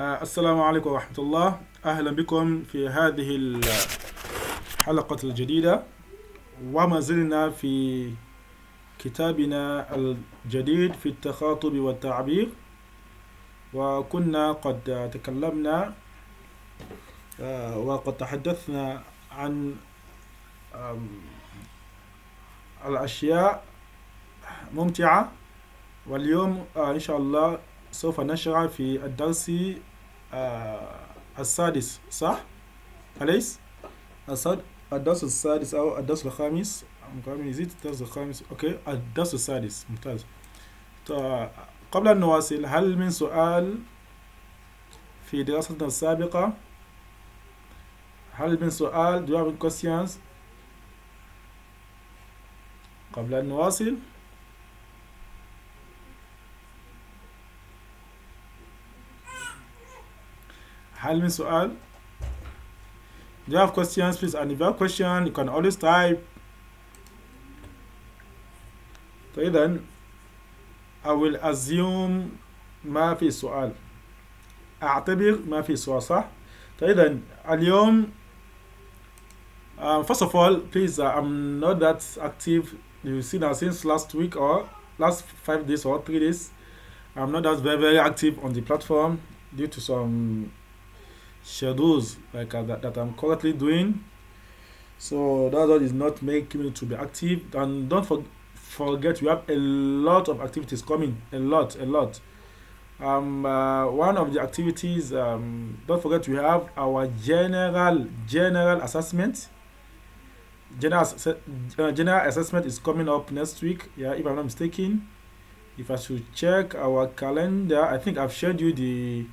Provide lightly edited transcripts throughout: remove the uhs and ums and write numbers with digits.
السلام عليكم ورحمة الله. أهلا بكم في هذه الحلقة الجديدة، وما زلنا في كتابنا الجديد في التخاطب والتعبير. وكنا قد تكلمنا وقد تحدثنا عن الأشياء ممتعة، واليوم إن شاء الله سوف نشرع في الدرس السادس، صح؟ أليس؟ الدرس السادس أو الدرس الخامس؟ نزيد الدرس الخامس. أوكي، الدرس السادس. ممتاز. قبل أن نواصل، هل من سؤال في دراستنا السابقة؟ هل من سؤال؟ Do you have any questions؟ قبل أن نواصل، هل من سؤال؟ Do you have questions, please? And if you have question, you can always type. إذن I will assume ما في سؤال، أعتبر ما في سؤال، صح؟ إذن اليوم first of all, please, I'm not that active. You see now, since last week or last 5 days or 3 days, I'm not that very active on the platform due to some schedules like that I'm currently doing. So that is not making me to be active. And don't forget, we have a lot of activities coming. A lot. One of the activities, don't forget, we have our general assessment. General assessment is coming up next week, if I'm not mistaken. If I should check our calendar, I think I've shared you the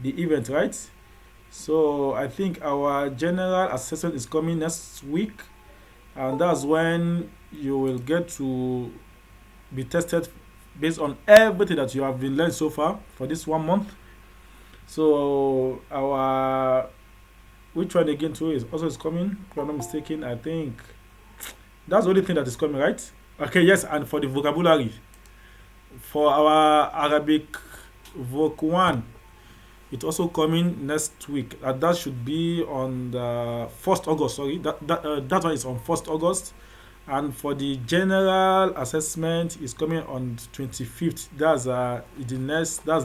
event, right? So I think our general assessment is coming next week, and that's when you will get to be tested based on everything that you have been learned so far for this 1 month. So our which one again too is coming, if I'm not mistaken. I think that's the only thing that is coming, right? Okay, yes. And for the vocabulary, for our Arabic Voc 1, it's also coming next week. That should be on the 1st August. Sorry, that one is on 1st August. And for the general assessment is coming on 25th. That's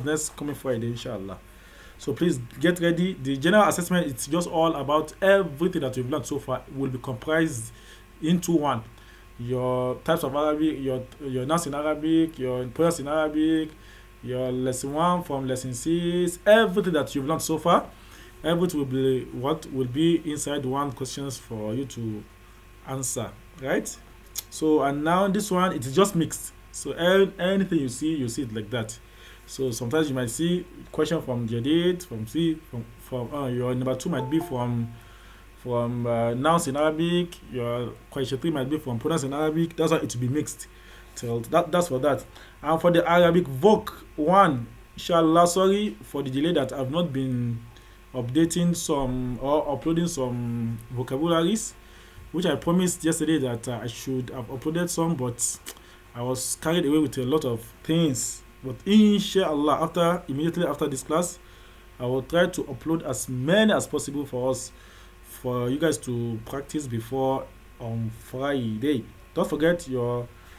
next coming Friday, inshallah. So please get ready. The general assessment, it's just all about everything that you've learned so far will be comprised into one. Your types of Arabic, your nouns in Arabic, your pronouns in Arabic, your lesson 1 from lesson 6, everything that you've learned so far, everything will be inside one questions for you to answer, right? So, and now this one, it is just mixed. So anything you see it like that. So sometimes you might see question from Jadid, from your number 2 might be from nouns in Arabic. Your question 3 might be from pronouns in Arabic. That's why it will be mixed. So that's for that. And for the Arabic Voc 1, inshallah, sorry for the delay that I've not been updating some or uploading some vocabularies, which I promised yesterday that I should have uploaded some, but I was carried away with a lot of things. But inshallah, immediately after this class, I will try to upload as many as possible for you guys to practice before on Friday. Don't forget,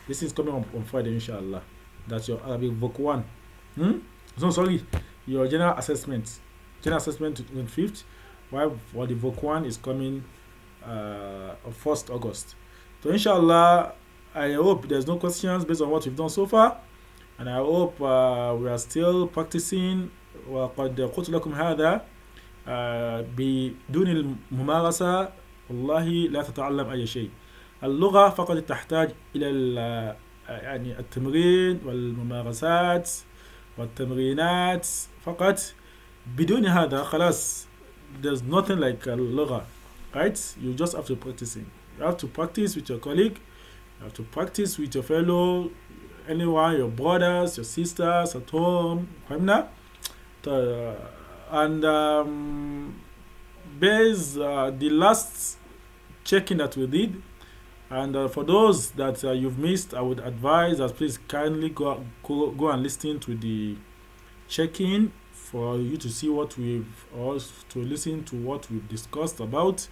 this is coming on Friday, inshallah. That's your Arabic Voc 1. So sorry, your general assessment. General assessment on 5th, while for the Voc 1 is coming on 1st August. So inshallah, I hope there's no questions based on what we've done so far. And I hope we are still practicing. وقد قلت لكم هذا بدون الممارسة والله لا تتعلم أي شيء. اللغة فقط تحتاج إلى يعني التمرين والممارسات والتمرينات فقط. بدون هذا خلاص, there's nothing like اللغة, right? You just have to practicing. You have to practice with your colleague. You have to practice with your fellow, anyone, your brothers, your sisters at home. And based the last checking that we did, and for those that you've missed, I would advise that please kindly go and listen to the check-in for you to see what we've or to listen to what we've discussed about,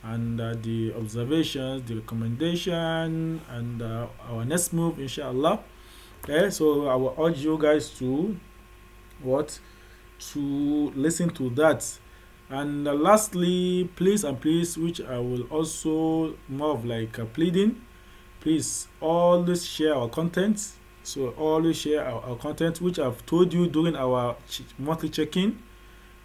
and the observations, the recommendation, and our next move, inshallah. Okay, so I will urge you guys to what to listen to that. And lastly, please and please, which I will also more of like a pleading, please always share our content. So always share our content, which I've told you during our monthly check-in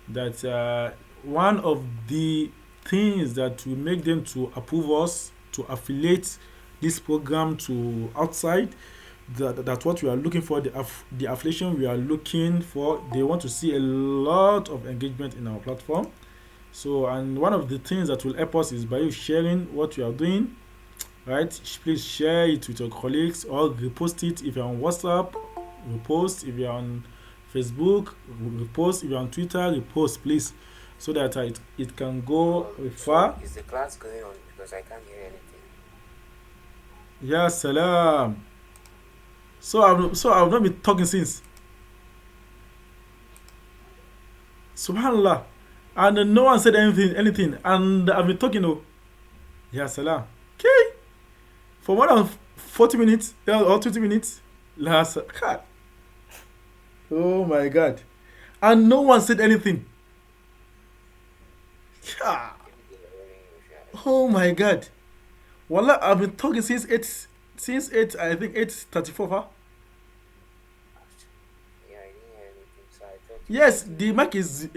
that one of the things that will make them to approve us to affiliate this program to outside, that's what we are looking for, the affiliation we are looking for. They want to see a lot of engagement in our platform. So, and one of the things that will help us is by you sharing what you are doing, right? Please share it with your colleagues or repost it if you're on WhatsApp, repost if you're on Facebook, repost if you're on Twitter, repost please, so that it can go far. Is the class going on? Because I can't hear anything. Yeah, salam. So I've not been talking since. Subhanallah. And no one said anything. And I've been talking. Oh, yeah, salam. Okay. For more than 40 minutes or 20 minutes. Last. Oh my God. And no one said anything. Yeah. Oh my God. Wallah, I've been talking since 8, I think 8:34. Huh? Yeah, I didn't hear anything, so I thought you Yes, said the mic is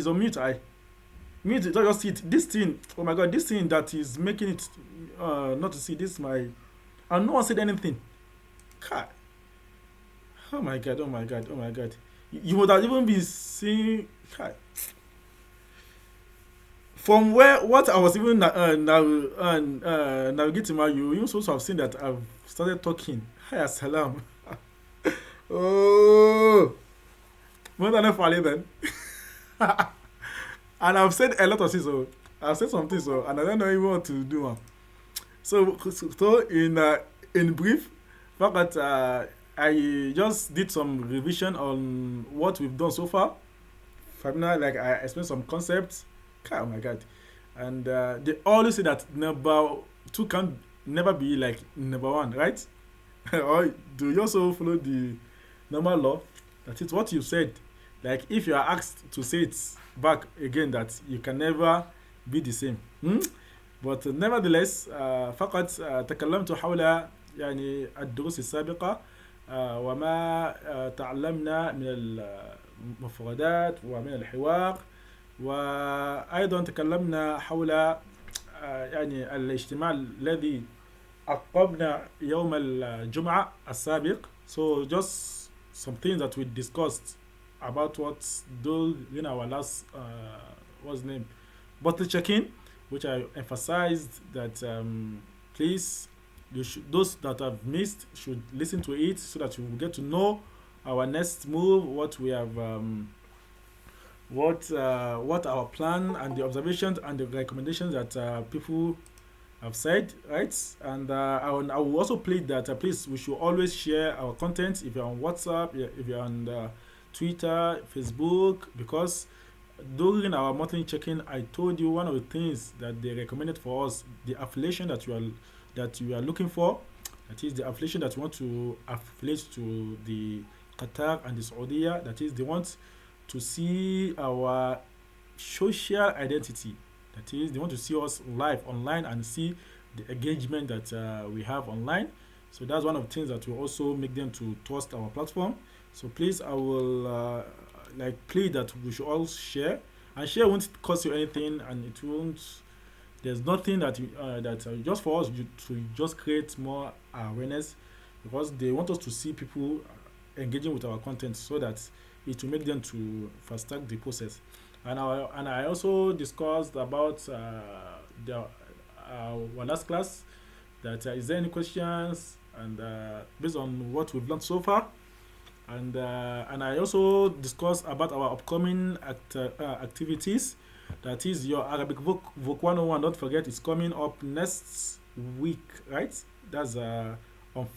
on mute. I mute it. I just see it. This thing. Oh my God, this thing that is making it not to see this my. And no one said anything. God. Oh my God. Oh my God. Oh my God. You would have even been seeing. God. From where what I was even navigating my, you even supposed to have seen that I've started talking. Hi, salam. Oh, more than a then. And I've said a lot of things. So I've said some things. So and I don't know even what to do. So in brief, fact that I just did some revision on what we've done so far. Like I explained some concepts. Oh my God. And they always say that number two can never be like number one, right? Or do you also follow the normal law? That is what you said. Like if you are asked to say it back again, that you can never be the same. Hmm? But nevertheless فقط تكلمت حول يعني الدروس السابقة وما تعلمنا من المفردات ومن الحوار. وأيضا تكلمنا حول يعني الاجتماع الذي عقبنا يوم الجمعة السابق. So just some things that we discussed about what's during our last what's the name bottle check-in, which I emphasized that please those that have missed should listen to it so that you will get to know our next move, what we have what our plan and the observations and the recommendations that people have said, right? And I will also plead that please we should always share our content if you're on WhatsApp, if you're on Twitter, Facebook, because during our monthly check-in, I told you one of the things that they recommended for us, the affiliation that you are looking for, that is the affiliation that you want to affiliate to the Qatar and the Saudi. That is they want to see our social identity. That is, they want to see us live online and see the engagement that we have online. So that's one of the things that will also make them to trust our platform. So please, I will like plead that we should all share, and share won't cost you anything, and it won't. There's nothing that just for us to just create more awareness, because they want us to see people engaging with our content so that it will make them to fast track the process. And I also discussed about the our last class that is there any questions, and based on what we've learned so far, and I also discussed about our upcoming activities. That is your Arabic Voc 101. Don't forget, it's coming up next week, right? That's on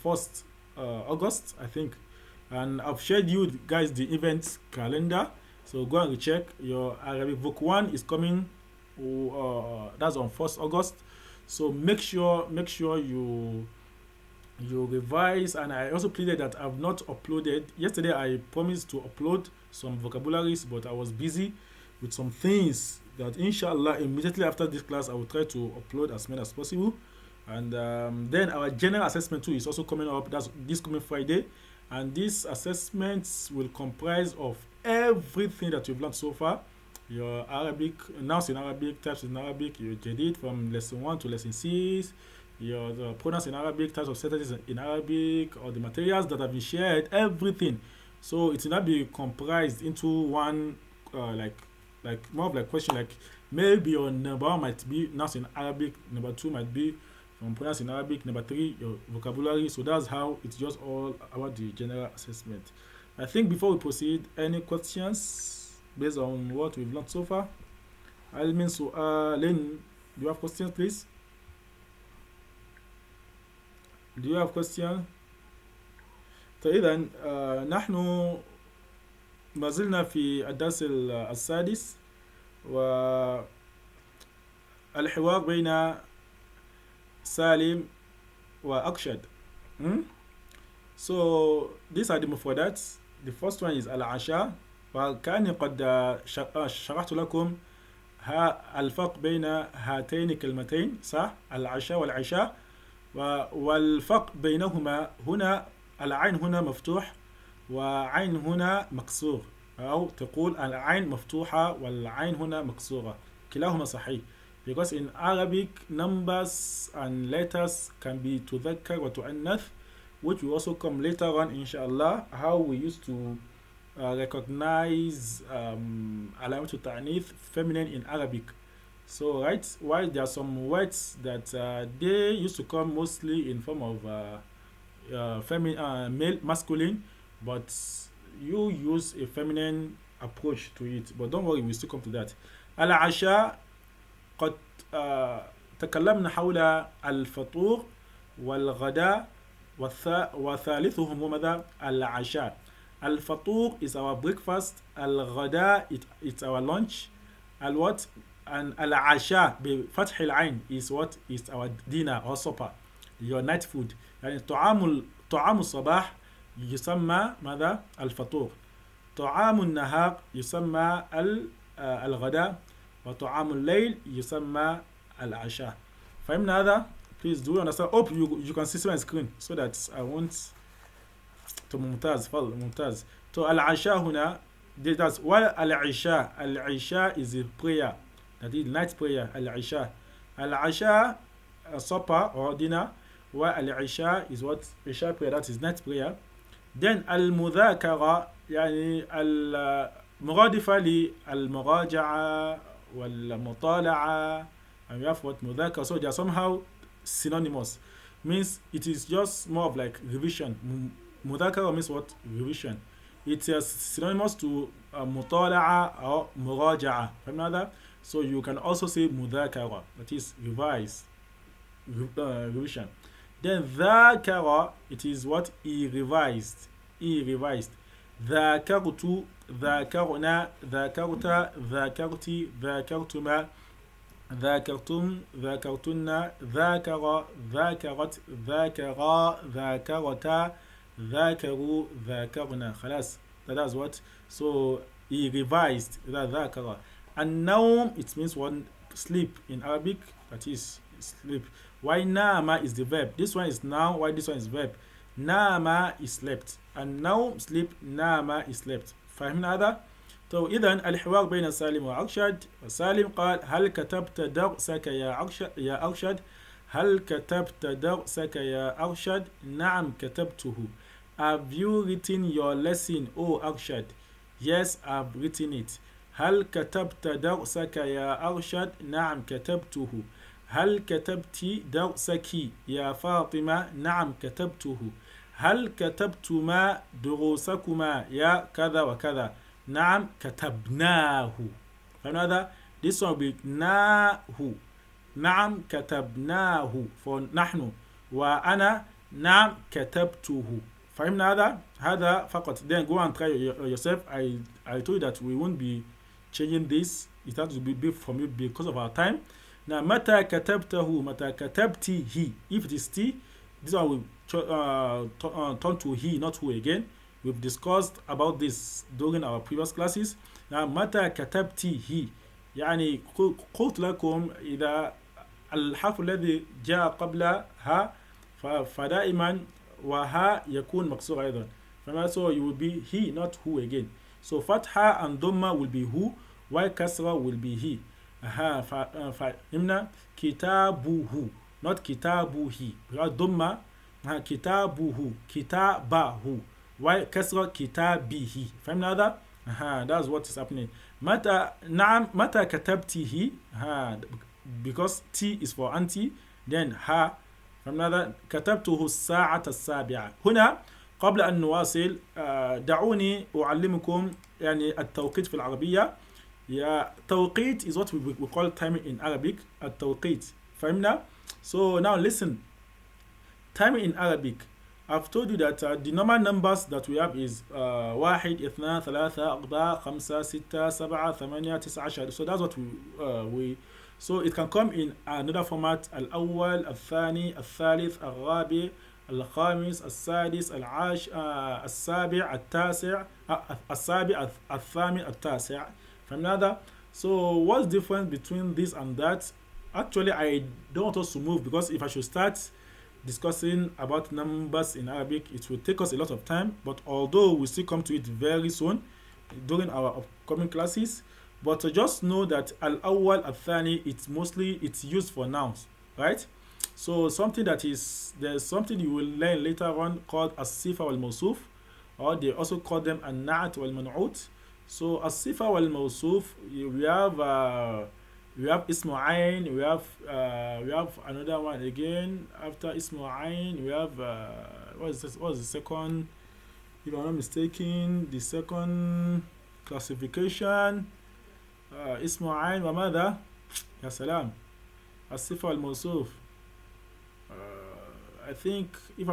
1st August, I think. And I've shared you guys the event calendar. So go and check your Arabic book 1 is coming. That's on 1st August. So make sure you revise. And I also pleaded that I've not uploaded. Yesterday I promised to upload some vocabularies, but I was busy with some things that inshallah immediately after this class I will try to upload as many as possible. And then our general assessment too is also coming up. That's this coming Friday. And these assessments will comprise of everything that you've learned so far. Your Arabic, nouns in Arabic, types in Arabic, your Jadid from lesson 1 to lesson 6, your the pronouns in Arabic, types of sentences in Arabic, or the materials that have been shared, everything. So it will not be comprised into one, like more of like question, like maybe your number 1 might be nouns in Arabic, number 2 might be from pronouns in Arabic, number 3 your vocabulary. So that's how it's just all about the general assessment. I think before we proceed, any questions based on what we've learned so far? Almin Su'alin, do you have questions please? Do you have questions? فإذا نحن ما زلنا في الدرس السادس والحوار بين سالم وأكشد. So these are the mufradats. The first one is al-asha. وكأني قد شرحت لكم الفرق بين هاتين الكلمتين صح؟ العشاء والعشاء. والفرق بينهما هنا العين هنا مفتوح وعين هنا مكسور، أو تقول العين مفتوحة والعين هنا مكسورة، كلاهما صحيح. Because in Arabic numbers and letters can be تذكر وتؤنث, which will also come later on inshallah, how we used to recognize علامة التعنيف feminine in Arabic. So right, while there are some words that they used to come mostly in form of male masculine, but you use a feminine approach to it. But don't worry, we still come to that. العشاء قد تكلمنا حول الفطور والغداء وثالثهم ماذا؟ العشاء. الفطور is our breakfast, الغداء it's our lunch, what? And العشاء بفتح العين is what? Is our dinner or supper, your night food. يعني طعام الصباح يسمى ماذا؟ الفطور. طعام النهار يسمى الغداء، وطعام الليل يسمى العشاء. فهمنا هذا؟ Please do understand. Hope you can see my screen so that I won't. ممتاز فضل ممتاز. So العشاء هنا that's why العشاء is a prayer, that is night prayer. العشاء supper or dinner, while العشاء is what? Isha prayer, that is night prayer. Then المذاكرة يعني المرادفة للمراجعة والمطالعة, and we have what? مذاكرة. So they are somehow synonymous, means it is just more of like revision. مذاكرة means what? Revision. It's synonymous to مطالعة or مراجعة. فهمنا هذا? So you can also say مذاكرة, that is revise, revision. Then ذاكرة, it is what? revised. ذاكرت، ذاكرنا، ذاكرت، ذاكرتي، ذاكرتما، ذاكرتم، ذاكرتن، ذاكر، ذاكرت، ذاكرا، ذاكرتا، ذاكروا، ذاكرنا. خلاص. That's what? So he revised. ذاكر. النوم, it means one sleep in Arabic, that is sleep. Why nama is the verb? This one is noun, why this one is verb? Nama is slept, and now sleep. Nama is slept. فهمنا هذا؟ تو إذن الحوار بين سالم وأرشد. سالم قال هل كتبت درسك يا أرشد؟ هل كتبت درسك يا أرشد؟ نعم كتبته. Have you written your lesson, O Arshad? Yes, I've written it. هل كتبت درسك يا أرشد؟ نعم كتبته. هل كتبت درسك يا فاطمة؟ نعم كتبته. هل كتبتما دروسكما يا كذا وكذا؟ نعم كتبناه. فهمنا هذا؟ This one will be ناه. نعم كتبناه for نحن. وأنا نعم كتبته. فهمنا هذا فقط. Then go and try yourself. I told you that we won't be changing this. It has to be big from you because of our time. Now متى كتبته متى كتبته, if it is T, this one will turn to he, not who again. We've discussed about this during our previous classes. Now متى كتبته يعني قلت لكم إذا الحرف الذي جاء قبل ها فدائما وها يكون مكسور أيضا. So it will be he, not who again. So fatha and dhamma will be who, while kasra will be he. فهمنا كتابه, not kitabuhi. Dhamma kitabuhu, kitabahu, while kasra kitabihi. فهمنا هذا؟ that's what is happening. متى نعم متى كتبته because T is for anti, then ها. فهمنا هذا؟ كتبته الساعة السابعة. هنا قبل أن نواصل دعوني أعلمكم يعني التوقيت في العربية. توقيت is what we call timing in Arabic. التوقيت. فهمنا؟ So now listen. Timing in Arabic. I've told you that the normal numbers that we have is 1 2 3 4 5 6 7 8 9 10. So that's what we so it can come in another format. الأول الثاني الثالث الرابع الخامس السادس السابع التاسع السابع الثامن التاسع. From another, so what's different between this and that? Actually, I don't want us to move because if I should start discussing about numbers in Arabic, it will take us a lot of time. But although we still come to it very soon during our upcoming classes, but just know that al-awwal al-thani, it's used for nouns, right? So something that is there's something you will learn later on called as-sifa wal-mawsuf, or they also call them an-na'at wal-man'ut. So as-sifa wal-mawsuf, we have ismu ayn, we have another one again after ismu ayn. We have what's the second, if I'm not mistaken, the second classification, ismu ayn wa madha ya salam as-sifa wal-mawsuf. I think if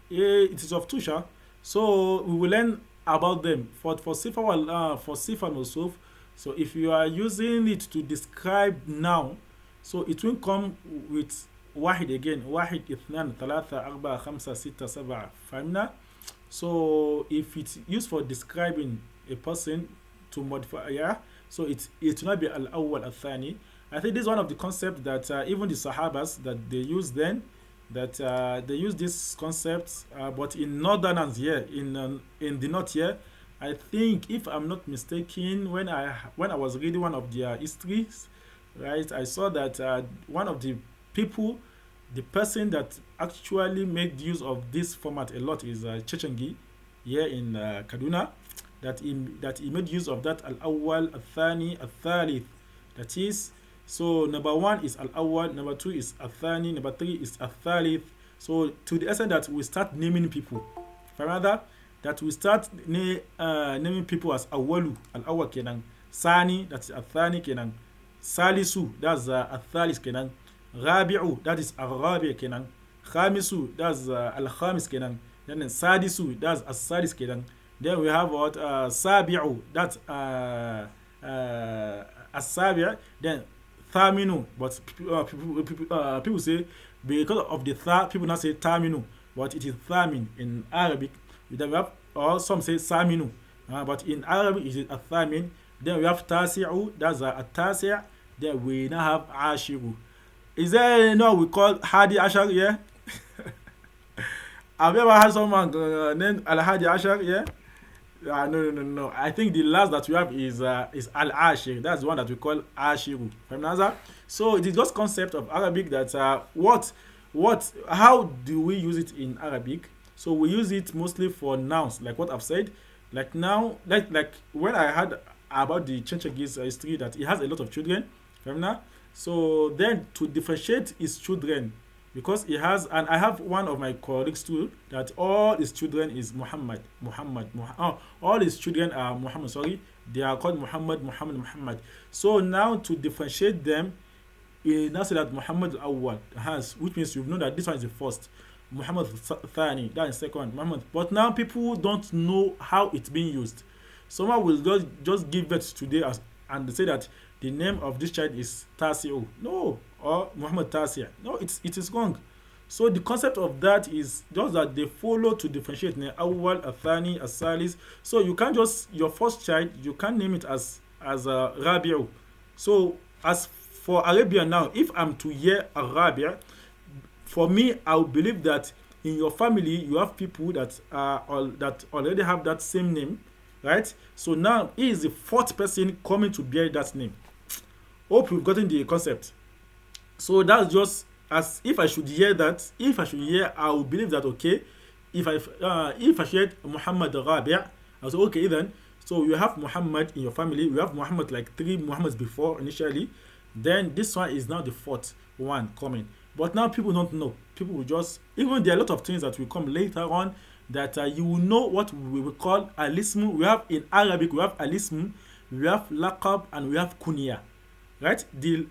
it is of Tusha, so we will learn about them for sifa al-mawsuf. So if you are using it to describe now, so it will come with wahid again, wahid ithnan thalatha arba khamsa sita sab'a. Fahimna? So if it's used for describing a person to modify, so it will not be al-awwal al-thani. I think this is one of the concepts that even the Sahabas that they use then, that they use this concept, but in northerners here, in the north here, I think if I'm not mistaken, when I was reading one of their histories, right, I saw that one of the people, the person that actually made use of this format a lot is Chechengi here in Kaduna, that he made use of that al-awwal, al-thani, al-thalith. That is, so number 1 is al-awwal, number 2 is al-thani, number 3 is al-thalith. So to the extent that we start naming people, further that we start naming people as awwalu, al-awwal kenan, sani, that's al-thani kenan, salisu, that's al-thalith kenan, rabi'u, that is al-rabi' kenan, khamisu, that's al-khamis kenan, then sadisu, that's al-sadis kenan. Then we have what sabi'u, that's as-sabi', then thaminu, but people say because of the tha, people not say taminu, but it is thamin in Arabic. Then we have, or some say saminu, but in Arabic it is a thamin. Then we have tasi'u, that's a tasi'. Then we now have ashiru. Is there we call hadi ashar? Yeah. Have you ever had someone named al hadi ashar? Yeah. No. I think the last that we have is al-ashir. That's the one that we call ashiru. So it is just concept of Arabic that how do we use it in Arabic? So we use it mostly for nouns, like what I've said. Like now, like when I heard about the Chenchegi's history that he has a lot of children. So then to differentiate his children, because he has, and I have one of my colleagues too, that all his children is Muhammad. All his children are Muhammad, sorry. They are called Muhammad. So now to differentiate them, he now said that Muhammad al-Awwal has, which means you know that this one is the first. Muhammad Thani, that is second Muhammad. But now people don't know how it's being used. Someone will just give birth today and say that the name of this child is Tasio. No, or Muhammad Tasia. No, it is wrong. So the concept of that is just that they follow to differentiate Awwal, Athani, Asalis. So you can't just your first child, you can't name it as a Rabi'u. So as for Arabia now, if I'm to hear a Rabia, for me, I would believe that in your family you have people that that already have that same name, right? So now he is the fourth person coming to bear that name. Hope you've gotten the concept. So that's just as if I should hear that. If I should hear, I will believe that okay. If I heard Muhammad Rabia, I'll say okay then. So you have Muhammad in your family. You have Muhammad like three Muhammads before initially. Then this one is now the fourth one coming. But now people don't know. People will just even there are a lot of things that will come later on that you will know what we will call alism. We have in Arabic we have alism, we have laqab, and we have kunya. Right? The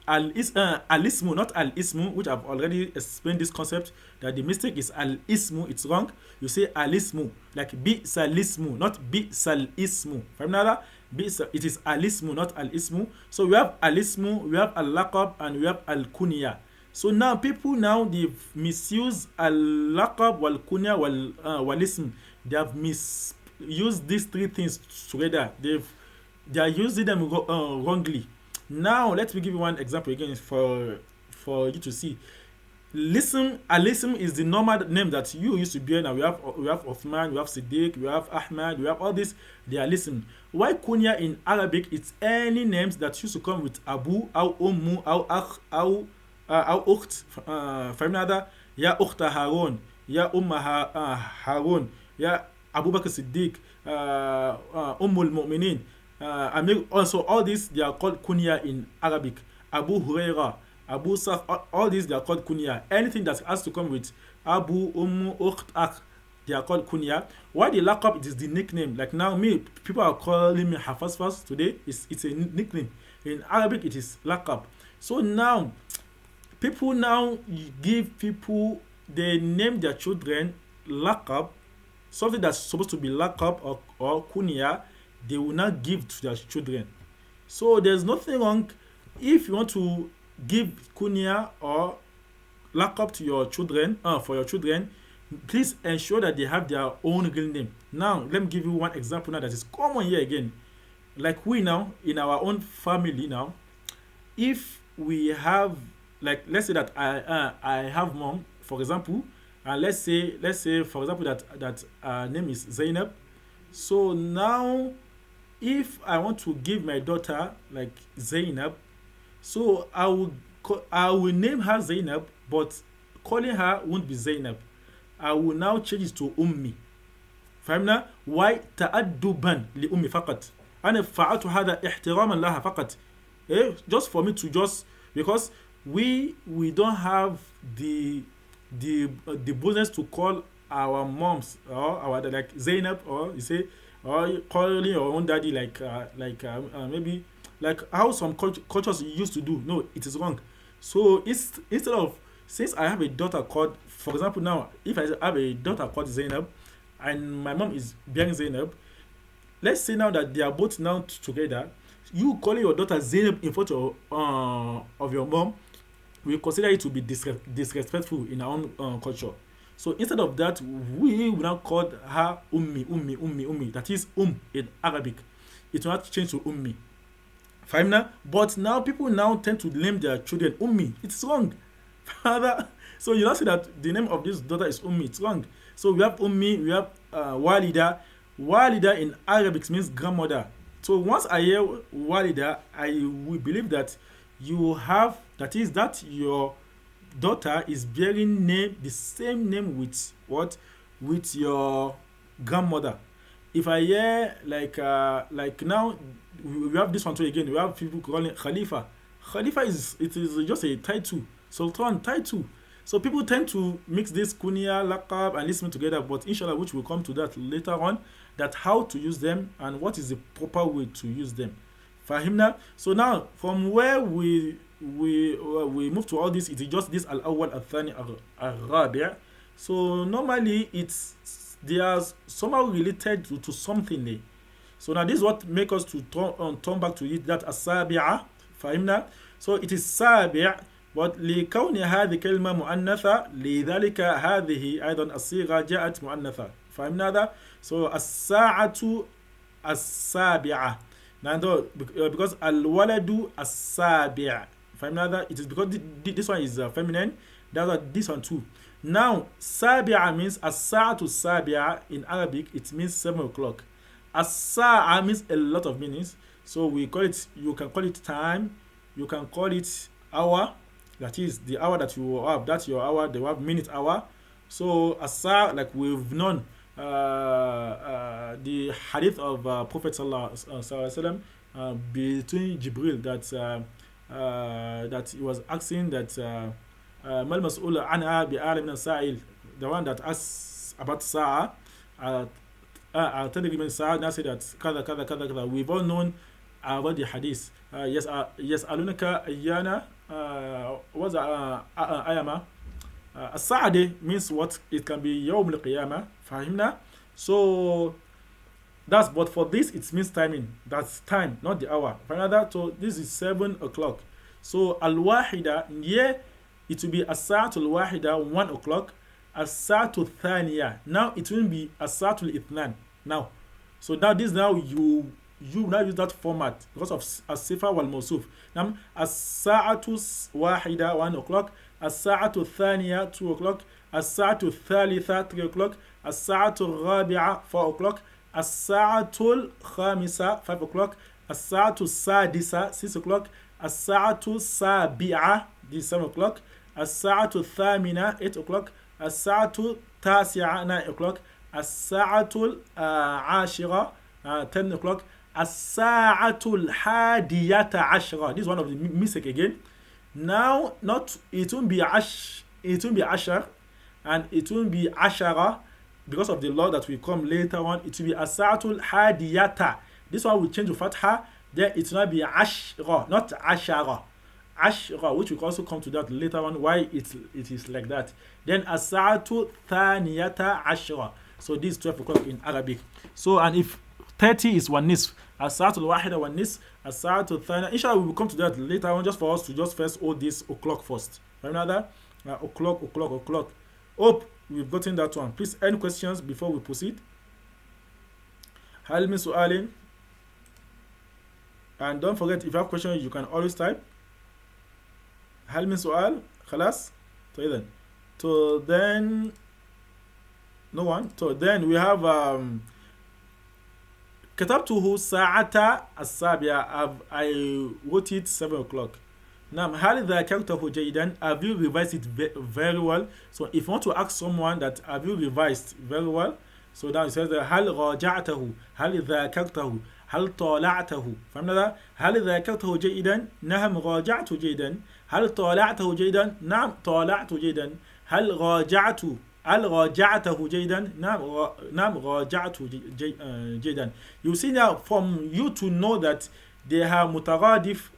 al-ismu, not al-ismu, which I've already explained this concept that the mistake is al-ismu, it's wrong. You say al-ismu, like bi-sal-ismu, not bi-sal-ismu. It is al-ismu, not al-ismu. So we have al-ismu, we have al-laqab, and we have al-kunya. So now people they've misused al-laqab, wal-kunya, wal-ism. They have misused these three things together. They are using them wrongly. Now let me give you one example again for you to see. Alism is the normal name that you used to bear. Now we have Uthman, we have Siddiq, we have Ahmad, we have all this. They are alism. Why kunya in Arabic? It's any names that used to come with Abu, or Ummu, or Akh, or Ukht. For another, Ya Ukhta Harun, Ya Umma Harun, Ya Abu Bakr Siddiq, Ummul Mu'minin. Also, all these they are called kunya in Arabic. Abu Huraira, Abu Saf, all these they are called kunya. Anything that has to come with Abu, Ukht, Akh, they are called kunya. Why the laqab? It is the nickname. Like now, people are calling me Hafasfas today. It's a nickname. In Arabic, it is laqab. So now, people give people, they name their children laqab, something that's supposed to be laqab or kunya. They will not give to their children. So there's nothing wrong if you want to give kunya or laqab to your children, for your children, please ensure that they have their own real name. Now, let me give you one example now that is common here again. Like we now, in our own family now, if we have, like, let's say that I have mom, for example, and let's say for example that name is Zainab. So now, if I want to give my daughter like Zainab, so I will name her Zainab, but calling her won't be Zainab. I will now change it to Ummi. فهمنا؟ why تأدبا لأمي فقط. أنا فعلت هذا احتراما لها فقط. Just for me to because we don't have the boldness to call our moms or our like Zainab, or you say, or calling your own daddy like maybe like how some cultures used to do. No, it is wrong. So instead of, since I have a daughter called, for example, now if I have a daughter called Zainab and my mom is bearing Zainab, let's say now that they are both now together, you calling your daughter Zainab in front of your mom, we consider it to be disrespectful in our own culture. So instead of that, we will now call her Ummi. That is in Arabic. It will not change to Ummi. Fine now? But now people now tend to name their children Ummi. It's wrong. Father. So you now see that the name of this daughter is Ummi. It's wrong. So we have Ummi, we have Walida. Walida in Arabic means grandmother. So once I hear Walida, I will believe that you have, that is that your daughter is bearing the same name with your grandmother. If I hear like now we have this one too again, we have people calling it Khalifa. Khalifa is just a title, Sultan title. So people tend to mix this kunya, laqab, and listen together, but inshallah, which will come to that later on, that how to use them and what is the proper way to use them. Fahimna? So now, from where we move to all this, it is just this al-awwal, al-thani, al-rabi'. So normally they are somehow related to something there. So now this is what make us to turn back to it, that السابعة فهمنا. So it is سابع, but لكون هذه كلمة مؤنثة لذلك هذه أيضا الصيغة جاءت مؤنثة. فهمنا هذا. So الساعة السابعة. Now because الولد السابع. فهمنا هذا. It is because this one is feminine. That's what this one too. Now سابعة means الساعة السابعة in Arabic. It means 7 o'clock. As-sa'a means a lot of meanings. So we call it, you can call it time, you can call it hour, that is the hour that you have, that's your hour, they have minute hour. So as-sa'a, like we've known the hadith of Prophet Sallallahu Alaihi Wasallam between Jibril that he was asking that mal mas'ul anha bi'alim min sa'il, the one that asks about sa'a. I'll tell you Sa'ad now say that kada. We've all known about the hadith. Yes, alunaka ayana was ayama. As-Sa'ade means what? It can be yawm al-qiyamah. Fahimna? So that's, but for this it means timing. That's time, not the hour. For another, so this is 7 o'clock. So al-wahida, yeah, it will be as-sa'atul wahida, 1 o'clock. As-sa'atu thaniya. Now it will be as-sa'atul ithnan. Now, so now this now you now use that format because of as-sifa wal mawsuf. Now as-sa'atu wahida, 1 o'clock. As-sa'atu thaniya, 2 o'clock. As-sa'atu thalitha, 3 o'clock. As-sa'atu rabi'a, 4 o'clock. As-sa'atu khamisa, 5 o'clock. As-sa'atu sadisa, 6 o'clock. As-sa'atu sabi'a, this 7 o'clock. As-sa'atu thamina, 8 o'clock. As-sa'atu tasi'a, 9 o'clock. As-sa'atu ashira, 10 o'clock. As-sa'atu hadiyata ashra. This is one of the mistake again. Now, not it won't be ashar, and it won't be ashara because of the law that will come later on. It will be as-sa'atu hadiyata. This one will change to fatha. Then it will not be ashra, not ashara. Ashra, which will also come to that later on, why it is like that. Then as-sa'atu thaniyata ashra. So this is 12 o'clock in Arabic. So, and if 30 is one nisf, as-sa'atu wahida one nisf, as-sa'atu thaniya. Inshallah, we will come to that later on, just for us to just first hold this o'clock first. Remember that? O'clock. Hope we've gotten that one. Please, any questions before we proceed? Hal min su'alin. And don't forget, if you have questions, you can always type. هل من سؤال؟ خلاص؟ طيب so then no one. So then we have كتبته ساعة السابعة. I wrote it 7 o'clock. Now هل ذاكرته جيدا? Have you revised it very well? So if you want to ask someone that have you revised very well, so now it says هل راجعته؟ هل ذاكرته؟ هل طالعته؟ فهمنا ده؟ هل ذاكرته جيدا؟ نعم راجعته جيدا. هل طالعته جيدا؟ نعم طالعته جيدا. هل راجعته جيدا؟ نعم راجعته جيدا. You see now, from you to know that they are mutaradifat,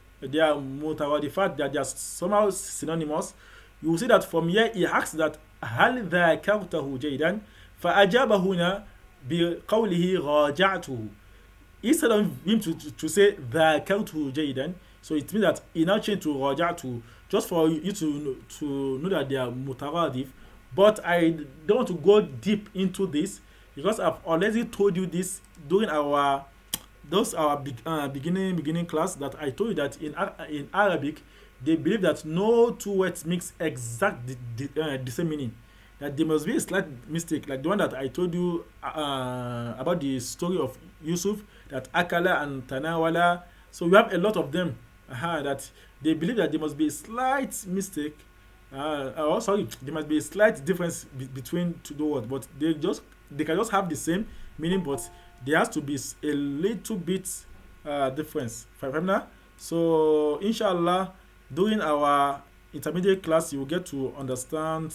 that they are somehow synonymous. You see that from here he asks that هل ذاكرته جيدا؟ فأجاب هنا بقوله راجعته. Instead of him to say ذاكرته جيدا, so it means that he now changed to raja'tu, just for you to know that they are mutaradif. But I don't want to go deep into this because I've already told you this during our beginning class, that I told you that in Arabic they believe that no two words mix exact the same meaning. That there must be a slight mistake, like the one that I told you about the story of Yusuf, that akala and tanawala. So we have a lot of them that they believe that there must be a slight mistake. There must be a slight difference between two words, but they can just have the same meaning, but there has to be a little bit difference. So inshallah, during our intermediate class, you will get to understand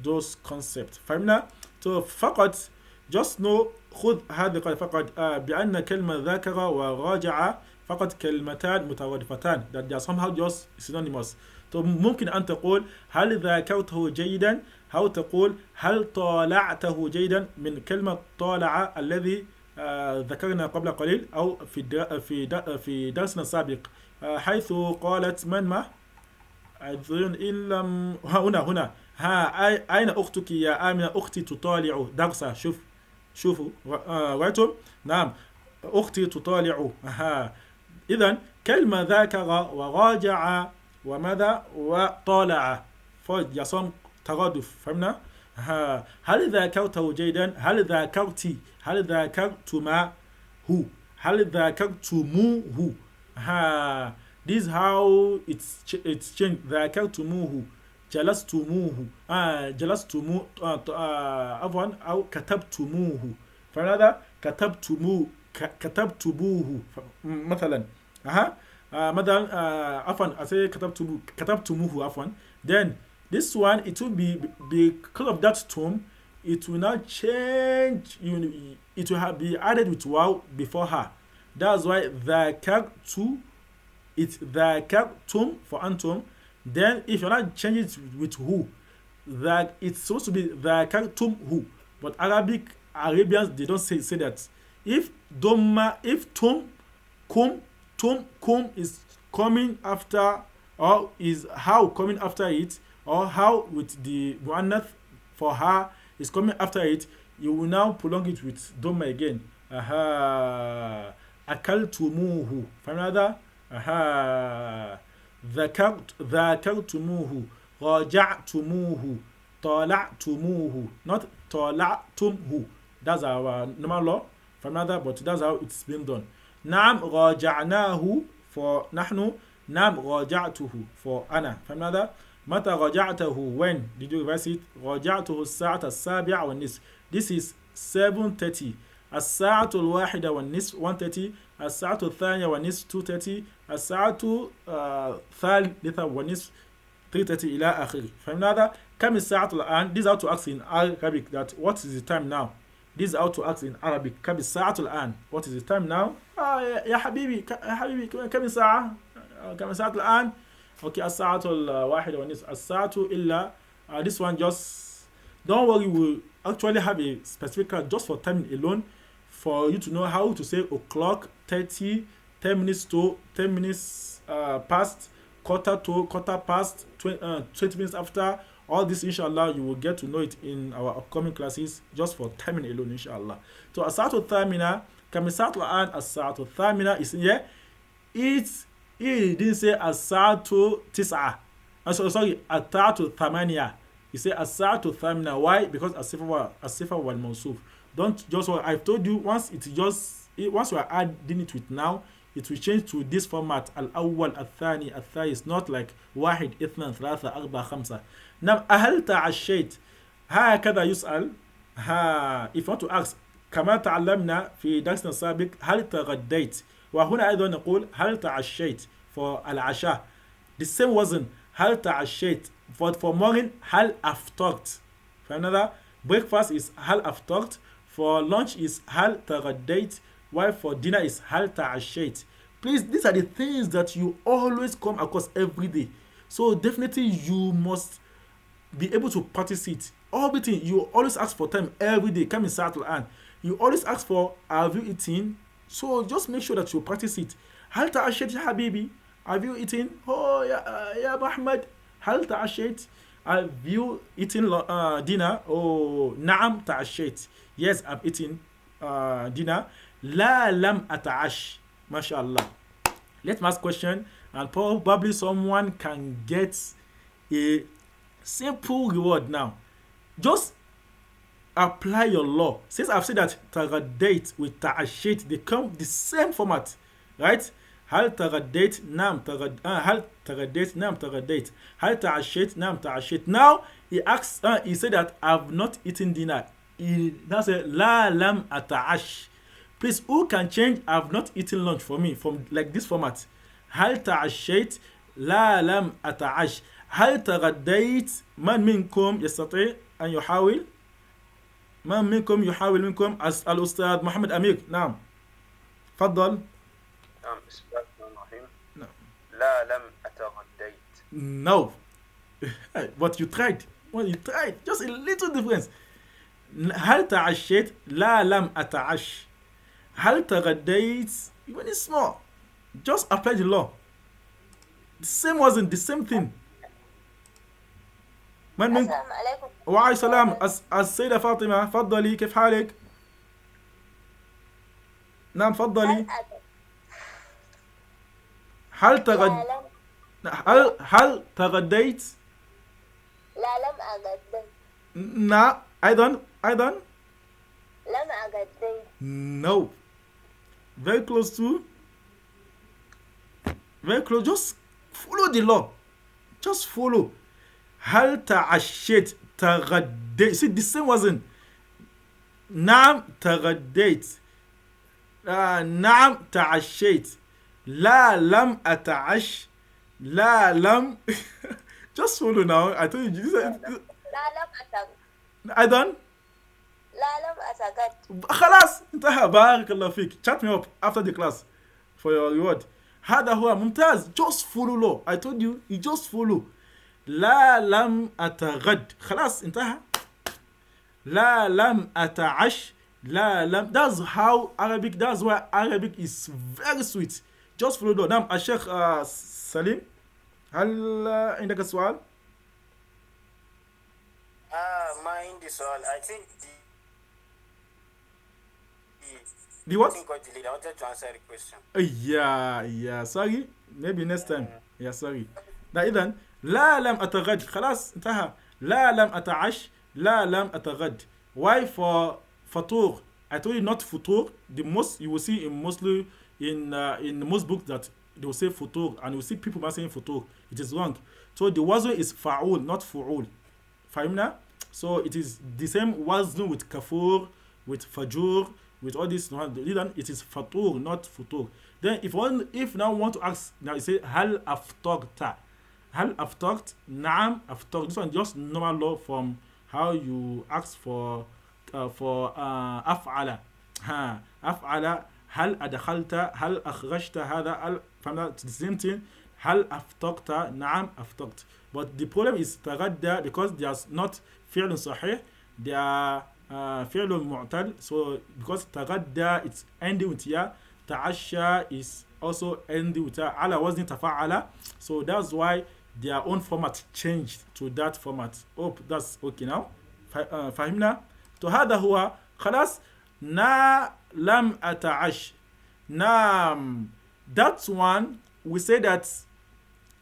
those concepts. فهمنا؟ So فقط just know خذ هذه فقط بأن كلمة ذاكر وراجع فقط كلمتان مترادفتان that they are somehow just synonymous. طب ممكن أن تقول هل ذاكرته جيدا، أو تقول هل طالعته جيدا من كلمة طالع الذي ذكرنا قبل قليل، أو في درسنا السابق حيث قالت من ما أظن إن لم هنا أين أختك يا آمنة؟ أختي تطالع درسها. شوفوا رأيتم؟ نعم، أختي تطالع. إذن كلمة ذاكر وراجع وماذا وطالع فيصم ترادف. فهمنا؟ هل ذاكرته جيدا؟ هل ذاكرتما هو؟ هل ذاكرتموه؟ This is how it's changed. ذاكرتموه، جلستموه، جلستموه عفوا أو كتبتموه. فهذا كتبتموه مثلا. مثلا عفوا أسي كتبتموه عفوا. Then this one, it will be because of that tone, it will not change. It will be added with wow before her. That's why ذاكرت, it's ذاكرتم for antum. Then if you not change it with who, that it's supposed to be ذاكرتم who. But Arabians, they don't say that. If tum is coming after, or is how coming after it, or how with the muannath for her is coming after it, you will now prolong it with dhamma again. Akaltumuhu. Another. ذكرتموه، راجعتموه، طالعتموه. Not طالعتمه. That's our normal law. Another, but that's how it's been done. نعم راجعناه for نحن. نعم راجعته for أنا. Another. متى راجعته? When did you revise it? راجعته الساعة السابعة والنصف. This is 7:30. الساعة الواحدة والنصف 1:30. الساعة الثانية والنصف 2:30. الساعة الثالثة والنصف 3:30 إلى آخره. فهمنا؟ كم الساعة الآن? This is how to ask in Arabic that what is the time now. This is how to ask in Arabic. كم الساعة الآن? What is the time now? يا حبيبي كم الساعة؟ كم الساعة الآن؟ Okay, الساعة الواحدة والنصف. الساعة إلا this one, just don't worry, we'll actually have a specific class just for timing alone, for you to know how to say o'clock, 30, 10 minutes to 10 minutes past, quarter to quarter past, 20 minutes after. All this, inshallah, you will get to know it in our upcoming classes just for timing alone, inshallah. So as-saatu thamina, kamisatu an as-saatu thamina is here. He didn't say as-saatu tis'a. Sorry, as-saatu thamaniya. He said as-saatu thamina. Why? Because as-sifa wal mawsuf. Don't just what I've told you. Once you are adding it with now, it will change to this format. Al-awwal, al-thani, al-thani. It's not like واحد اثنان ثلاثة أربعة خمسة. Now, هل تعشيت؟ هكذا يسأل. If you want to ask, كما تعلمنا في درسنا السابق هل تغديت؟ وهنا أيضا نقول هل تعشيت for العشاء. The same wasn't هل تعشيت. For morning, هل أفطرت. For another, breakfast is هل أفطرت. For lunch is هل تغديت. While for dinner is هل تعشيت. Please, these are the things that you always come across every day. So definitely you must be able to practice it. Everything, you always ask for time every day. Come in Satul and you always ask for have you eaten? So just make sure that you practice it. هل تعشيت يا حبيبي? Have you eaten? Oh ya Muhammad. هل تعشيت? Have you eaten dinner? Oh نعم تعشيت. Yes, I've eaten dinner. لا لم أتعش. MashaAllah. Let's ask question, and probably someone can get a simple reward now. Just apply your law. Since I've said that tagadate with ta'ashit, they come the same format, right? هل تغديت؟ نعم هل تغديت؟ نعم تغديت. هل تعشيت؟ نعم تعشيت. Now he said that I've not eaten dinner. He now said لا لم أتعش. Please, who can change I've not eaten lunch for me from like this format? هل تعشيت؟ لا لم أتعش. هل تغديت؟ من منكم يستطيع أن يحاول؟ من منكم يحاول منكم؟ الأستاذ محمد أمير. نعم. تفضل. بسم الله الرحيم. No. لا لم أتغديت. No. But you tried. Well, you tried. Just a little difference. هل تعشيت؟ لا لم أتعش. هل تغديت؟ Even it's small. Just apply the law. The same wasn't the same thing. من السلام عليكم. وعليكم السلام. السيدة فاطمة فضلي، كيف حالك؟ نعم فضلي. هل تغد هل تغديت؟ لا لم أغدي. نعم. أيضا لم أغدي. no. Very close to. Very close. Just follow the law. Just follow. هل تعشيت؟ تغديت. See, the same wasn't. نعم تغديت. نعم تعشيت. لا لم أتعش. لا لم. Just follow now. I told you. لا لم أتغد. أيضا لا لم أتغد. خلاص انتهى. بارك الله فيك. Chat me up after the class for your reward. هذا هو ممتاز. Just follow law. I told you. You just follow. لا لم أتغد. خلاص انتهى. لا لم أتعش. لا لم. That's how Arabic. That's why Arabic is very sweet. Just follow law. نعم الشيخ سليم، هل عندك سؤال؟ ما عندي سؤال. I think The what? I think got delayed. I wanted to answer the question. Yeah, sorry. Maybe next time. Yeah, sorry. إذن لا لم أتغد. خلاص انتهى. لا لم أتعش. لا لم أتغد. Why for فطور? I told you not futur. The most you will see in mostly in most books that they will say futur, and you will see people saying futur. It is wrong. So the wazn is fa'ul, not fu'ul. Fahimna? So it is the same wazn with kafur, with fajur, with all this. It is fatur, not futur. Then if now want to ask, now you say hal aftarta. Hal aftart, naam aftart. This one just normal law from how you ask for af'ala. Af'ala. هل أدخلت؟ هل أخرجت؟ هذا the same thing. هل أفطرت؟ نعم أفطرت. But the problem is تغدى, because there's not فعل صحيح, they are فعل معتل. So because تغدى it's ending with يا, تعشى is also ending with يا, على وزن تفعل. So that's why their own format changed to that format. Hope that's okay now. فهمنا؟ تو هذا هو. خلاص. نا لم أتعش. نعم. That one we say that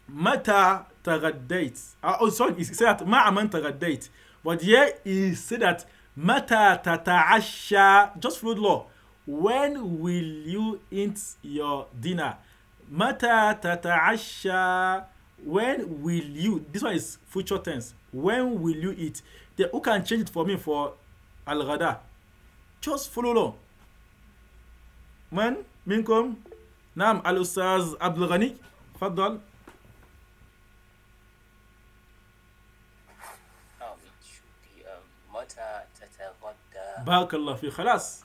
متى تغديت. Sorry, he said that مع من تغديت. But here he said that متى تتعشى. Just follow the law. When will you eat your dinner? متى تتعشى. When will you? This one is future tense. When will you eat? Who can change it for me for al-ghada? Just follow law. من منكم؟ نعم الأستاذ عبد الغني تفضل. It should be متى تتغدى. بارك الله فيك. خلاص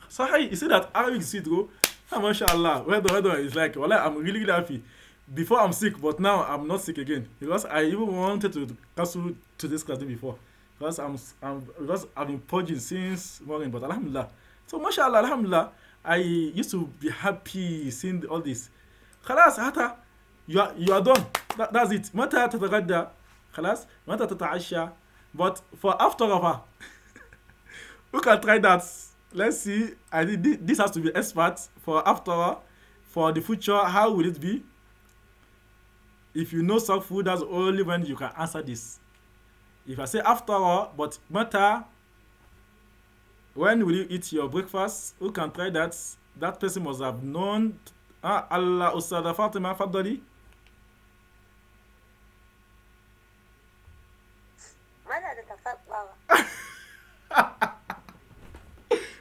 صحيح. You see that Arabic is sweet, go. ما شاء الله. Whether it's like, well, I'm really happy. Before I'm sick, but now I'm not sick again, because I even wanted to cancel to this class before, because I've been purging since morning. But alhamdulillah. So mashallah, alhamdulillah. I used to be happy seeing all this. خلاص هذا you are done. That's it. متى تتغدى. خلاص. متى تتعشى. But for after of we can try that. Let's see. I think this has to be expert for after. For the future, how will it be? If you know some food, that's only when you can answer this. If I say after all, but matter, when will you eat your breakfast? Who can try that? That person must have known. Allah Ustadha Fatima Fadali.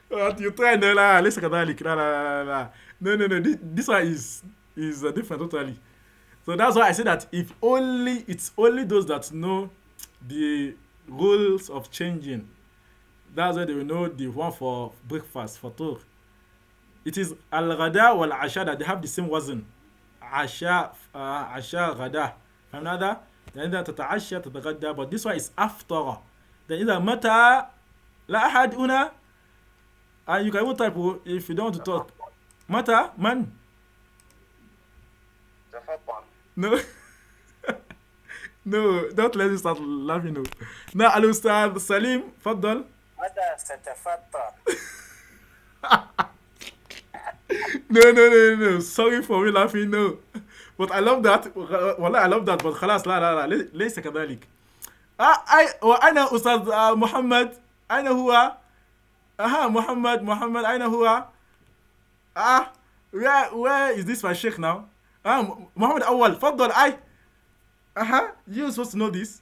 What you try? No, la. Listen, كذلك. La. No. This one is different totally. So that's why I say that it's only those that know the rules of changing. That's why they will know the one for breakfast, for tur. It is al-ghada wal-asha that they have the same wazn. عشاء عشاء غداء فهمنا هذا؟ then إذا تتعشى تتغدى but this one is أفطر then إذا متى لا أحد هنا you can even type if you don't want to talk متى من تفضل. no no don't let me start laughing no now الأستاذ سليم تفضل متى ستفطر؟ no sorry for me laughing no but I love that والله I love that but خلاص لا ليس كذلك وأين أستاذ محمد أين هو محمد أين هو where is this my sheikh now محمد أول تفضل you're supposed to know this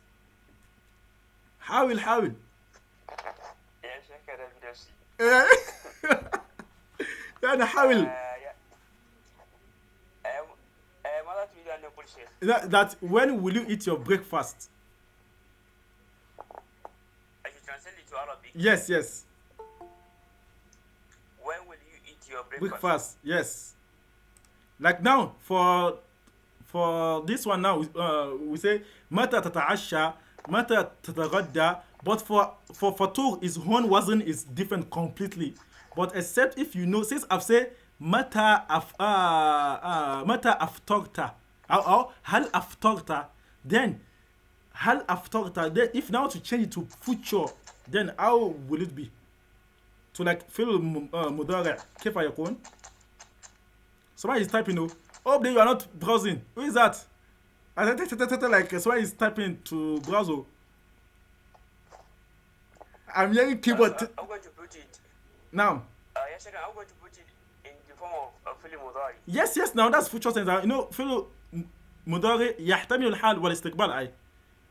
حاول يا شكر الدرسي. أنا حاول ماذا تريد أن نقول شيخ؟ that when will you eat your breakfast I should translate it to Arabic. yes When will you eat your breakfast yes like now for this one now we say متى تتعشى متى تتغدى but for فطور his own wazn is different completely but except if you know since I've said متى أفطرت أو هل أفطرت then هل أفطرت then if now to change it to future then how will it be to like فعل مضارع كيف يكون somebody is typing oh then you are not browsing who is that like somebody is typing to browse I'm hearing keyboard I'm going to put it now yes, I'm going to put it in the form of فعل مضارع. yes now that's future tense you know فعل مضارع يحتمل الحال والاستقبال أي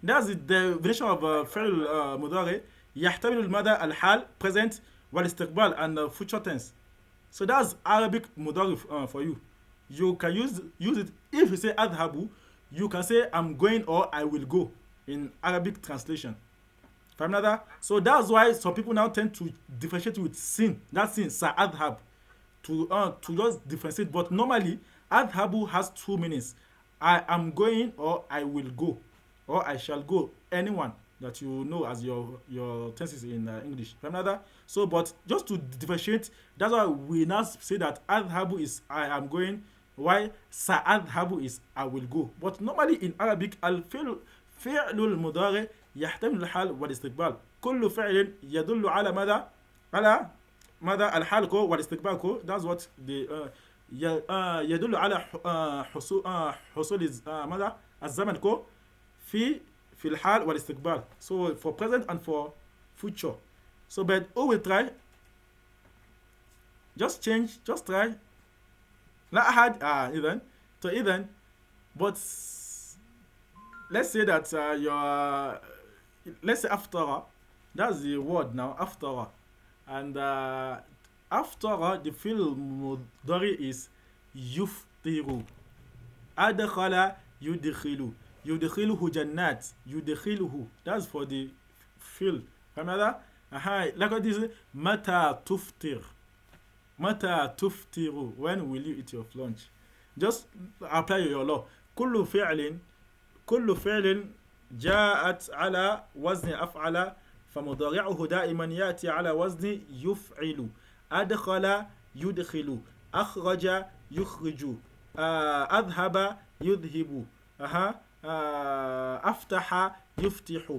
that's the definition of فعل مضارع يحتمل ماذا الحال present والاستقبال and future tense so that's Arabic مضارع for you can use it if you say أذهب you can say I'm going or I will go in Arabic translation فهمنا so that's why some people now tend to differentiate with sin that sin سأذهب to just differentiate but normally أذهب has two meanings I am going or I will go or I shall go anyone that you know as your tenses in English فهمنا so but just to differentiate that's why we now say that أذهب is I am going while سأذهب is I will go but normally in Arabic الفعل فعل المضارع يحتمل الحال والاستقبال كل فعل يدل على ماذا الحال كو والاستقبال كو that's what the يدل على حصول ماذا الزمن كو في الحال والاستقبال so for present and for future so but who will try just try لا أحد إذن but let's say that let's say أفطر that's the word now أفطر and أفطر the fi'l مضارع is يفطر أدخل يدخله جنات يدخله that's for the fi'l فماذا like this متى تفطر when will you eat your lunch just apply your law كل فعل جاءت على وزن أفعل فمضارعه دائما يأتي على وزن يفعل أدخل يدخل أخرج يخرج أذهب يذهب أفتح يفتح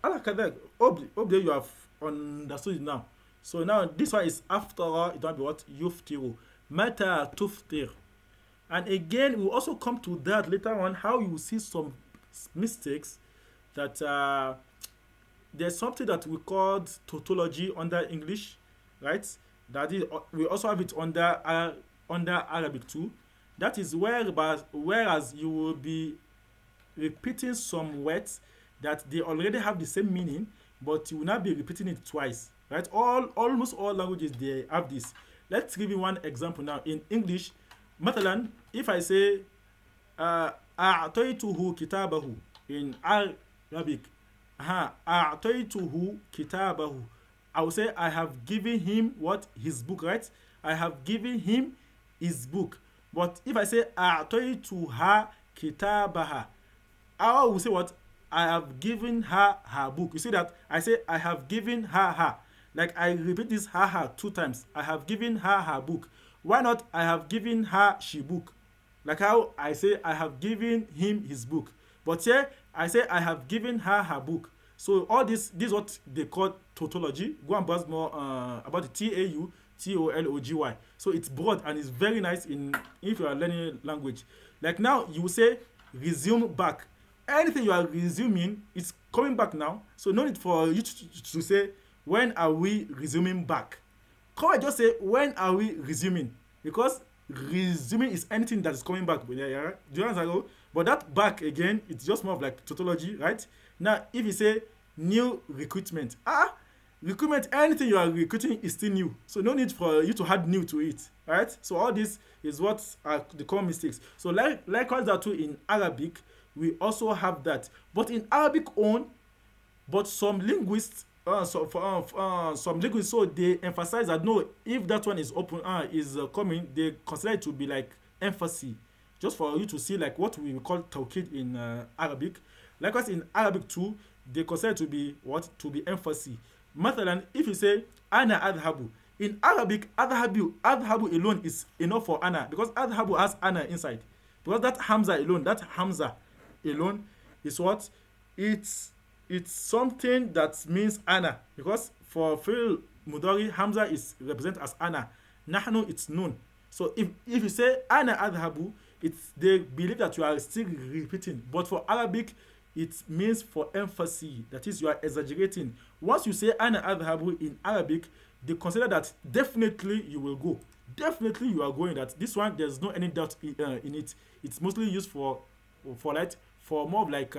على كذا obviously you have understood it now so now this one is after it will be what يفطر متى تفطر and again we will also come to that later on how you will see some mistakes that there's something that we called tautology under English right that is we also have it under Arabic too that is whereas you will be repeating some words that they already have the same meaning but you will not be repeating it twice right almost all languages they have this let's give you one example now in English مثلا if I say أعطيته كتابه in Arabic أعطيته كتابه I will say I have given him what his book right I have given him his book But if I say a'taytuha kitabaha, I will say what? I have given her her book. You see that? I say I have given her her. Like I repeat this her 2 times. I have given her her book. Why not I have given her she book? Like how I say I have given him his book. But here I say I have given her her book. So all this is what they call tautology. Go and browse more about the tautology. So it's broad and it's very nice in if you are learning language. Like now you will say resume back. Anything you are resuming is coming back now. So no need for you to say when are we resuming back. Come and just say when are we resuming, because resuming is anything that is coming back. Yeah, yeah. Do you understand? But that back again, it's just more of like tautology, right? Now, if you say new recruitment, recruitment, anything you are recruiting is still new. So no need for you to add new to it, right? So all this is what are the common mistakes. So likewise that too in Arabic, we also have that. But in Arabic own, but some linguists some linguists, so they emphasize that no, if that one is open is coming, they consider it to be like emphasis, just for you to see like what we call tawkid in Arabic. Likewise in Arabic too, they consider it to be what? To be emphasis. Mathalan, if you say ana adhabu, in Arabic adhabu alone is enough for ana, because adhabu has ana inside, because that hamza alone is what? It's something that means ana, because for fi'l mudari hamza is represent as ana, nahnu it's nun. So if you say ana adhabu, it's they believe that you are still repeating, but for Arabic it means for emphasis, that is you are exaggerating. Once you say ana adhabu in Arabic, they consider that definitely you will go, definitely you are going, that this one there's no any doubt in it. It's mostly used for like for more of like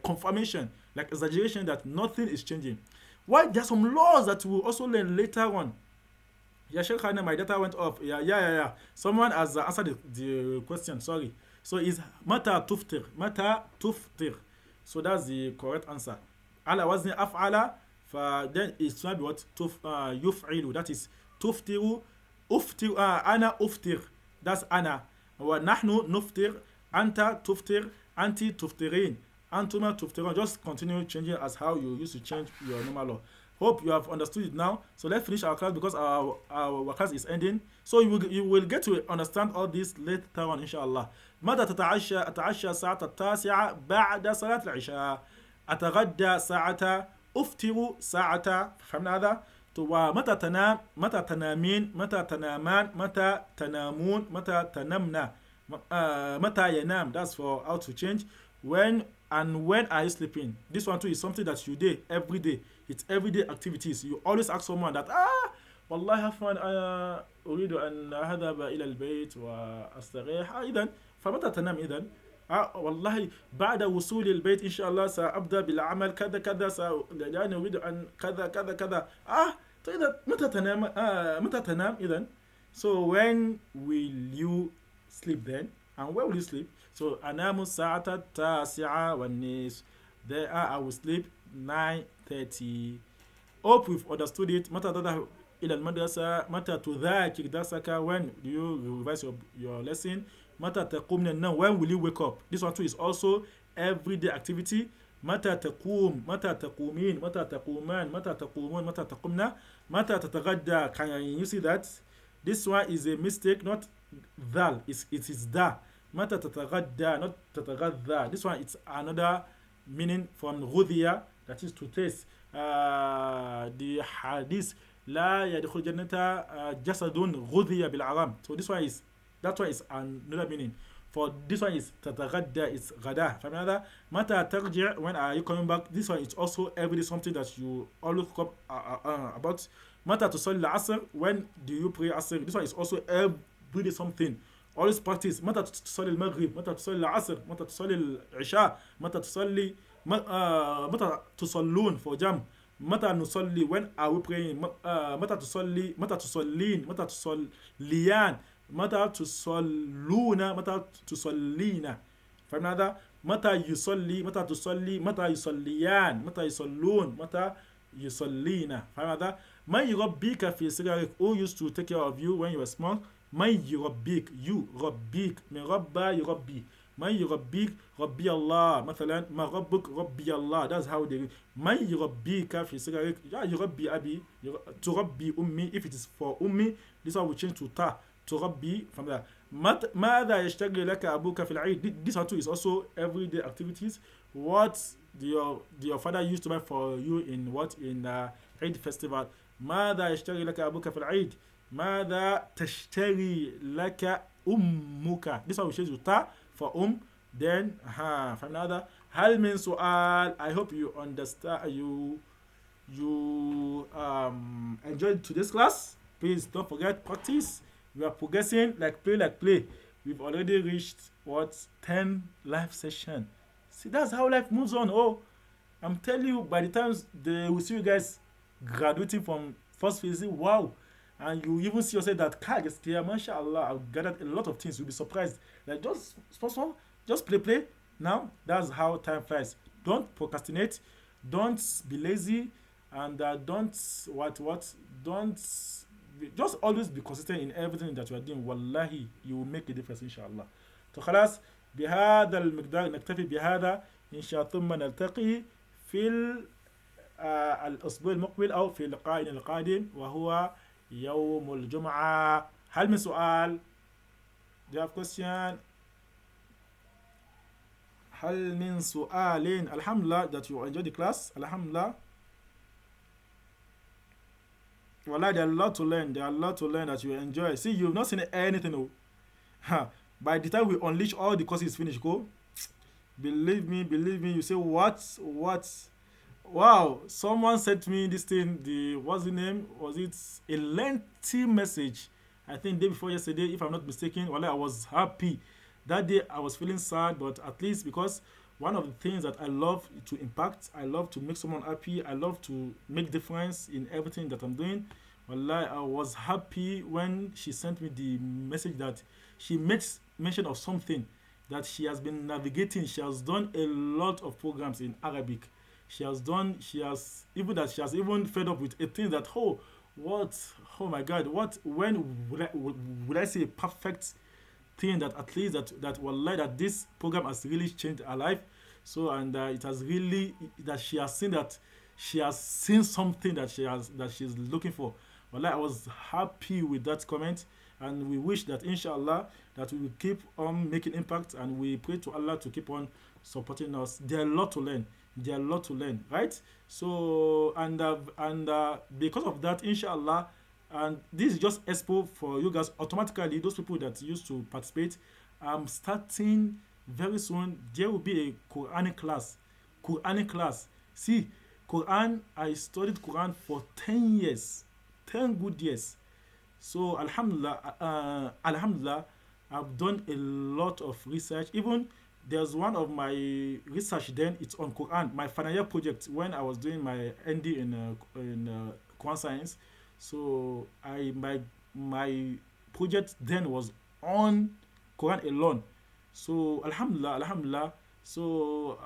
confirmation, like exaggeration that nothing is changing. Why there are some laws that we'll also learn later on. Yeah, Sheikh Hana, my data went off. Yeah. Someone has answered the question. Sorry. So is mata tuftir. Mata tuftir. So that's the correct answer. Ala wazni af'ala. Then it's going to be what? Yuf'ilu. That is tuftiru. Uftir. Ana uftir. That's ana. Wa nahnu nuftir. Anta tuftir. Anti tuftirin. Antuma tuftirin. Just continue changing as how you used to change your normal law. Hope you have understood it now. So let's finish our class because our class is ending. So you will get to understand all this later on inshallah. متى أتعشى الساعة 9 بعد صلاة العشاء. أتغدى ساعة. أفطر ساعة. فهمنا هذا؟ ومتى تنام؟ متى تنامين؟ متى تنامان؟ متى تنامون؟ متى تنمنا؟ متى ينام? That's for how to change. When are you sleeping? This one too is something that you do every day. It's everyday activities. You always ask someone that والله عفوا أنا أريد أن أذهب إلى البيت وأستريح. إذن فمتى تنام إذن؟ والله بعد وصول البيت إن شاء الله سأبدأ بالعمل كذا كذا لأني أريد أن كذا كذا كذا. طيب متى تنام؟ متى تنام إذن? So when will you sleep then? And where will you sleep? So أنام الساعة 9:30. There I will sleep 9:30. Hope we've understood it. متى تذهب إلى المدرسة؟ متى تذاكر درسك? When do you revise your lesson? متى تقوم من النوم? When will you wake up? This one too is also everyday activity. متى تقوم؟ متى تقومين؟ متى تقومان؟ متى تقومون؟ متى تقومنا؟ متى تتغدى? Can you see that? This one is a mistake, not ذال. It is da. متى تتغدى, not تتغذى. This one it's another meaning from غذية, that is to taste. The hadith لا يدخل الجنة جسد غذي بالعرام. So that one is another meaning. For this one is تتغدى, it's غدا. فماذا؟ متى ترجع? When are you coming back? This one is also everyday something that you always talk about. متى تصلي العصر? When do you pray عصر? This one is also everyday something. Always practice. متى تصلي المغرب؟ متى تصلي العصر؟ متى تصلي العشاء؟ متى تصلي متى تصلون for jam. متى نصلي? When are we praying? متى تصلي؟ متى تصلين؟ متى تصليان؟ متى تصلون؟ متى تصلين؟ فهمنا هذا؟ متى يصلي؟ متى تصلي؟ متى يصليان؟ متى يصلون؟ متى يصلين؟ فهمنا هذا؟ من يربيك في صغرك? Who used to take care of you when you were small? Man yurabbik, you rabbik, min rabba yurabbi. Man yurabbik, rabbi Allah. مثلا ما ربك ربي Allah. That's how they read. Man yurabbika fi sigarik. Yeah, yurabbi abi. Turabbi ummi. If it is for ummi, this one will change to ta. Turabbi from there. ماذا يشتغل لك أبوك في العيد. This one too is also everyday activities. What do your father used to buy for you in what in Eid festival. ماذا يشتري لك أبوك في العيد. ماذا تشتري لك أمك. This one we change to ta for then from another. هل من سؤال. I hope you understand. You enjoyed today's class. Please don't forget practice. We are progressing like play. We've already reached 10 live session. See, that's how life moves on. Oh, I'm telling you, by the time they will see you guys graduating from first phase, wow. And you even see yourself that car gets clear, mashallah. I've gathered a lot of things. You'll be surprised. Like just play. Now, that's how time flies. Don't procrastinate. Don't be lazy. And don't just always be consistent in everything that you are doing. Wallahi, you will make a difference, inshallah. So, خلاص بهذا المقدار نكتفي بهذا إن شاء الله ثم نلتقي في الأسبوع المقبل أو في لقائنا القادم وهو يوم الجمعة. هل من سؤال؟ Do you have question? هل من سؤال؟ Alhamdulillah that you enjoyed the class. Alhamdulillah. Wallah, there are a lot to learn. There are a lot to learn that you enjoy. See, you've not seen anything. By the time we unleash all the courses finished, go. Believe me, you say, what? Wow, someone sent me this thing, what's the name? Was it a lengthy message? I think day before yesterday, if I'm not mistaken. Well, I was happy. That day I was feeling sad, but at least because one of the things that I love to impact, I love to make someone happy, I love to make difference in everything that I'm doing. Wallahi, I was happy when she sent me the message that she makes mention of something that she has been navigating. She has done a lot of programs in Arabic. She has even fed up with a thing that, oh my God, when would I say a perfect thing that at least that wallahi, that this program has really changed her life. So, and it has really, that she has seen something that she's looking for. Wallahi, I was happy with that comment, and we wish that inshallah that we will keep on making impact, and we pray to Allah to keep on supporting us. There are a lot to learn. Right? So, and because of that, inshallah, and this is just expo for you guys. Automatically, those people that used to participate, I'm starting very soon. There will be a Quranic class. See, Quran, I studied Quran for 10 years, 10 good years. So alhamdulillah, I've done a lot of research. Even there's one of my research then, it's on Quran. My final year project when I was doing my ND in Quran science. So my project then was on Quran alone. So alhamdulillah. So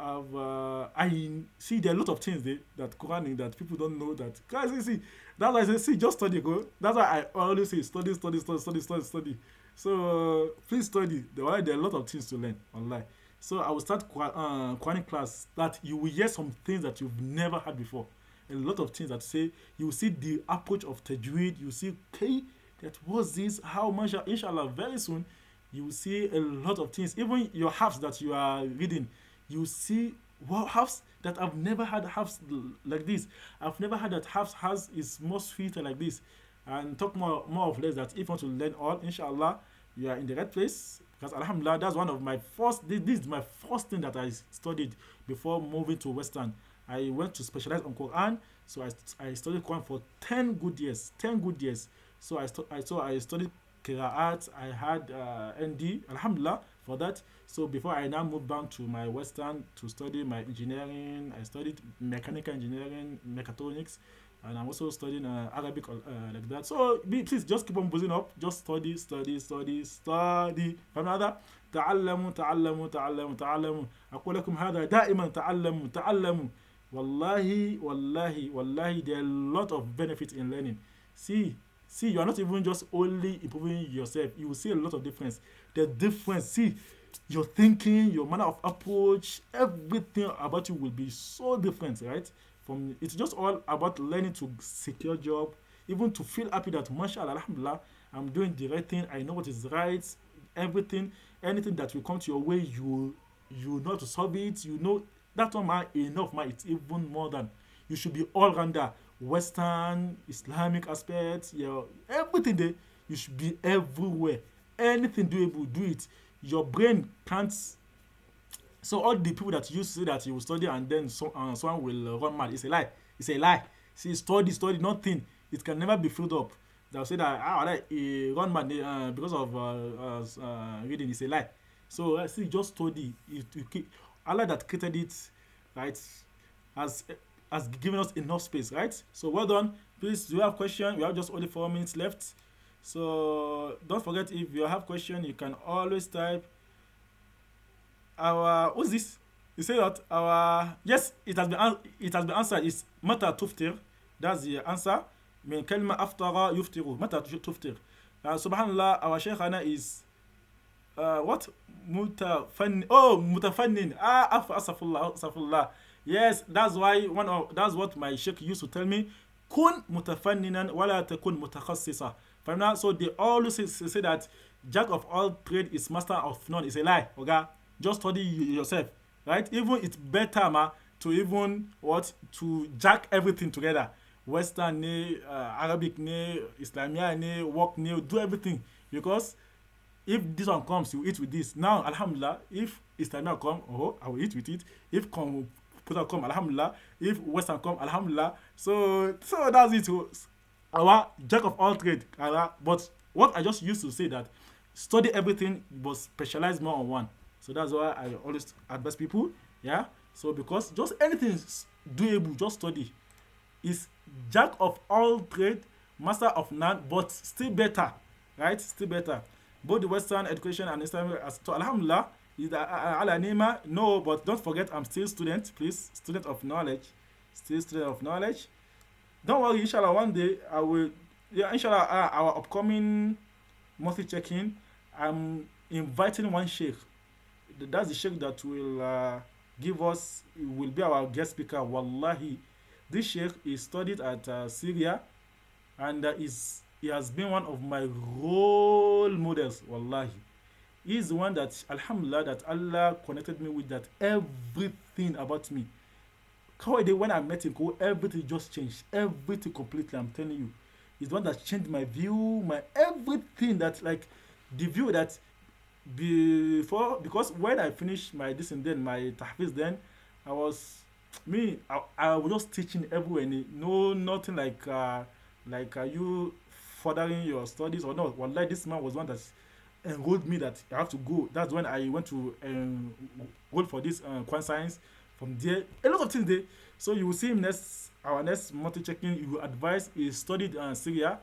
I see there are a lot of things that Quran that people don't know that. Guys, see, that's why I say just study, go. That's why I always say study. So please study. There are a lot of things to learn online. So I will start Quranic class that you will hear some things that you've never heard before. A lot of things that say you will see the approach of tajweed. You see, okay, that was this. How much? Inshallah, very soon you will see a lot of things. Even your halves that you are reading, you see halves that I've never had halves like this. I've never had that halves has is more sweeter like this. And talk more of less that if you want to learn all, inshallah, you are in the right place. Because alhamdulillah, that's one of my first. This is my first thing that I studied before moving to Western. I went to specialize on Quran, so I studied Quran for 10 good years. So I studied Qira'at. I had ND, alhamdulillah, for that. So before I now moved down to my Western to study my engineering, I studied mechanical engineering, mechatronics, and I'm also studying Arabic like that. So please just keep on buzzing up. Just study. فماذا؟ تعلموا. أقول لكم هذا دائما تعلموا. Wallahi, there are a lot of benefits in learning. See, See, you are not even just only improving yourself. You will see a lot of difference. The difference, see, your thinking, your manner of approach, everything about you will be so different, right? From it's just all about learning to secure job, even to feel happy that mashallah, alhamdulillah, I'm doing the right thing. I know what is right. Everything, anything that will come to your way, you know how to solve it. You know that one man enough man. It's even more than you should be all rounder. Western, Islamic aspects, your everything there. You should be everywhere. Anything doable, do it. Your brain can't. So all the people that used to say that you will study and then someone will run mad, it's a lie. It's a lie. See, study, nothing. It can never be filled up. They'll say that like, run mad because of reading. It's a lie. So see, just study. Allah that created it, right, has has given us enough space, right? So well done. Please, do you have question? We have just only 4 minutes left. So don't forget, if you have question, you can always type our what's this? You say that our yes, it has been answered. It's mata tuftir. That's the answer. من كلمة أفطر يفطر متى تفطر. Subhanallah, our Shaykhana is what mutafannin. Asafullah. Yes, that's what my sheikh used to tell me. Kun mutafanninan wala takun mutakhassisa. So they always say that jack of all trade is master of none. It's a lie. Okay, just study yourself, right? Even it's better to even to jack everything together. Western Arabic Islamia work do everything, because if this one comes, you eat with this. Now, alhamdulillah, if Islamia come, I will eat with it. If computer come, alhamdulillah. If Western come, alhamdulillah. So that's it. Our jack of all trade. But what I just used to say that study everything, but specialize more on one. So that's why I always advise people. Yeah. So because just anything is doable, just study. Is jack of all trade, master of none, but still better, right? Still better. Both the Western education and Islamic, so alhamdulillah, is ala nima. No, but don't forget, I'm still student, please, student of knowledge, still student of knowledge. Don't worry, inshallah, one day I will, inshallah, our upcoming monthly check-in, I'm inviting one sheikh. That's the sheikh that will will be our guest speaker. Wallahi, this sheikh is studied at Syria, and he has been one of my role models. Wallahi, he is the one that, alhamdulillah, that Allah connected me with, that everything about me. When I met him, everything just changed. Everything completely. I'm telling you, he's the one that changed my view, my everything. That like the view that before, because when I finished my this and then my tahfiz, then I was I was just teaching everywhere. No, nothing like you furthering your studies or not. Wallahi, this man was one that enrolled me that I have to go. That's when I went to enroll for this quant science. From there, a lot of things there. So you will see him our next multi checking. You will advise. He studied Syria.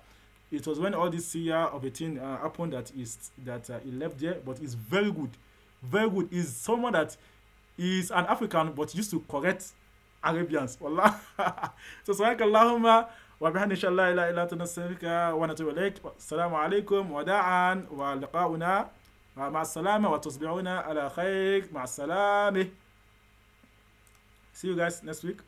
It was when all this Syria of a thing happened that he left there. But he's very good, very good. He's someone that is an African but used to correct Arabians. Wallah. So subhanakallahumma wa bihamdika inshallah la ilaha illa anta nastaghfiruka wa natubu ilaik. Assalamu alaikum wa da'an wa liqa'una ma'a salama wa tusbi'una ala khair ma'a salami. See you guys next week.